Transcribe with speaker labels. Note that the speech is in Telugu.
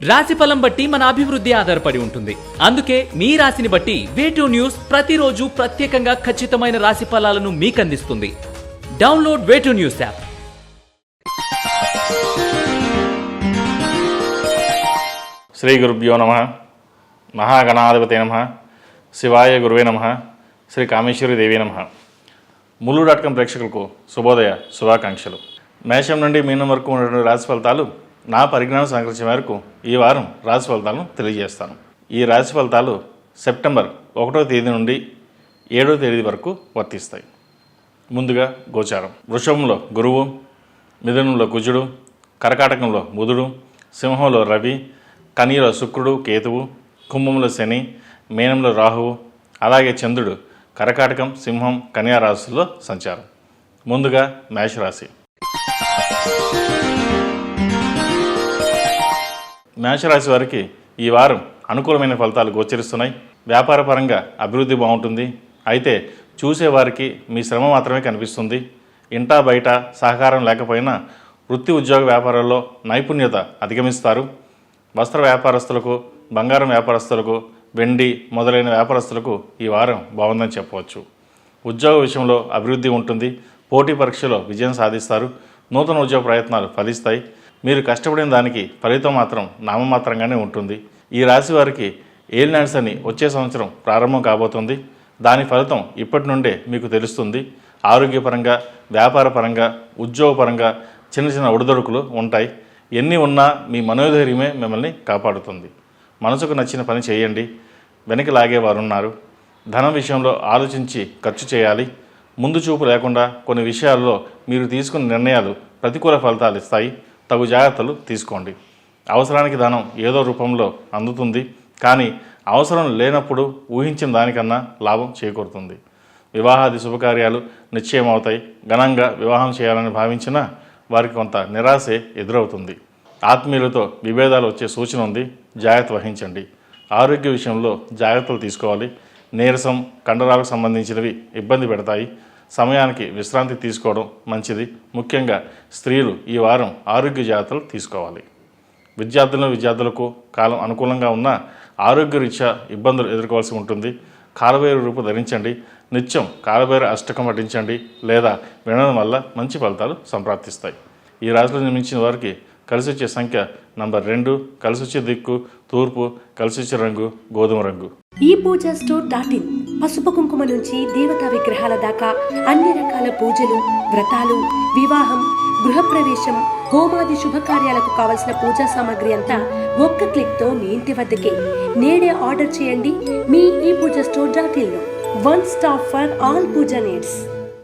Speaker 1: రాశిఫలం బట్టి మన అభివృద్ధి ఆధారపడి ఉంటుంది. అందుకే మీ రాశిని బట్టి వే2 న్యూస్ ప్రతిరోజు ప్రత్యేకంగా ఖచ్చితమైన రాశి ఫలాలను మీకు అందిస్తుంది. Download Way2 News app.
Speaker 2: శ్రీ గురుభ్యో నమః. మహాగణాధిపతే నమః. శివాయ గురువే నమః. శ్రీ కామేశ్వరి దేవి నమః. ములు.com ప్రేక్షకులకు శుభోదయ శుభాకాంక్షలు. మేషం నుండి మీనం వరకు ఉన్నటువంటి రాశి ఫలితాలు నా పరిజ్ఞానం సహకరించే మేరకు ఈ వారం రాశి ఫలితాలను తెలియజేస్తాను. ఈ రాశి ఫలితాలు సెప్టెంబర్ 1వ తేదీ నుండి 7వ తేదీ వరకు వర్తిస్తాయి. ముందుగా గోచారం. వృషభంలో గురువు, మిథునంలో కుజుడు, కర్కాటకంలో బుధుడు, సింహంలో రవి, కన్యలో శుక్రుడు కేతువు, కుంభంలో శని, మీనంలో రాహువు, అలాగే చంద్రుడు కర్కాటకం, సింహం, కన్యా రాశుల్లో సంచారం. ముందుగా మేషరాశి. మేషరాశి వారికి ఈ వారం అనుకూలమైన ఫలితాలు గోచరిస్తున్నాయి. వ్యాపార పరంగా అభివృద్ధి బాగుంటుంది. అయితే చూసేవారికి మీ శ్రమ మాత్రమే కనిపిస్తుంది. ఇంటా బయట సహకారం లేకపోయినా వృత్తి ఉద్యోగ వ్యాపారాల్లో నైపుణ్యత అధిగమిస్తారు. వస్త్ర వ్యాపారస్తులకు, బంగారం వ్యాపారస్తులకు, వెండి మొదలైన వ్యాపారస్తులకు ఈ వారం బాగుందని చెప్పవచ్చు. ఉద్యోగ విషయంలో అభివృద్ధి ఉంటుంది. పోటీ పరీక్షలో విజయం సాధిస్తారు. నూతన ఉద్యోగ ప్రయత్నాలు ఫలిస్తాయి. మీరు కష్టపడిన దానికి ఫలితం మాత్రం నామమాత్రంగానే ఉంటుంది. ఈ రాశి వారికి ఏలినాడ్స్ అని వచ్చే సంవత్సరం ప్రారంభం కాబోతుంది. దాని ఫలితం ఇప్పటి నుండే మీకు తెలుస్తుంది. ఆరోగ్యపరంగా, వ్యాపారపరంగా, ఉద్యోగపరంగా చిన్న చిన్న ఒడిదొడుకులు ఉంటాయి. ఎన్ని ఉన్నా మీ మనోధైర్యమే మిమ్మల్ని కాపాడుతుంది. మనసుకు నచ్చిన పని చేయండి. వెనక్కి లాగేవారు ఉన్నారు. ధనం విషయంలో ఆలోచించి ఖర్చు చేయాలి. ముందు చూపు లేకుండా కొన్ని విషయాల్లో మీరు తీసుకున్న నిర్ణయాలు ప్రతికూల ఫలితాలు ఇస్తాయి. తగు జాగ్రత్తలు తీసుకోండి. అవసరానికి ధనం ఏదో రూపంలో అందుతుంది. కానీ అవసరం లేనప్పుడు ఊహించిన దానికన్నా లాభం చేకూరుతుంది. వివాహాది శుభకార్యాలు నిశ్చయం అవుతాయి. ఘనంగా వివాహం చేయాలని భావించినా వారికి కొంత నిరాశే ఎదురవుతుంది. ఆత్మీయులతో విభేదాలు వచ్చే సూచన ఉంది. జాగ్రత్త వహించండి. ఆరోగ్య విషయంలో జాగ్రత్తలు తీసుకోవాలి. నీరసం, కండరాలకు సంబంధించినవి ఇబ్బంది పెడతాయి. సమయానికి విశ్రాంతి తీసుకోవడం మంచిది. ముఖ్యంగా స్త్రీలు ఈ వారం ఆరోగ్య జాగ్రత్తలు తీసుకోవాలి. విద్యార్థులకు కాలం అనుకూలంగా ఉన్న ఆరోగ్యరీత్యా ఇబ్బందులు ఎదుర్కోవాల్సి ఉంటుంది. కాలభైరవ రూపు ధరించండి. నిత్యం కాలభైరవ అష్టకం పఠించండి లేదా వినడం వల్ల మంచి ఫలితాలు సంప్రాప్తిస్తాయి. ఈ రాశిలో జన్మించిన వారికి కలిసి వచ్చే సంఖ్య నంబర్ 2, కలిసి వచ్చే దిక్కు తూర్పు, కలిసి వచ్చే రంగు గోధుమ రంగు.
Speaker 3: ePoojaStore.in పసుపు కుంకుమ నుంచి దేవతా విగ్రహాల దాకా అన్ని రకాల పూజలు, వ్రతాలు, వివాహం, గృహప్రవేశం, హోమాది శుభకార్యాలకు కావలసిన పూజా సామాగ్రి అంతా ఒక్క క్లిక్తో మీ ఇంటి వద్దకే. నేడే ఆర్డర్ చేయండి మీ ePoojaStore.in లో. One stop for all puja needs.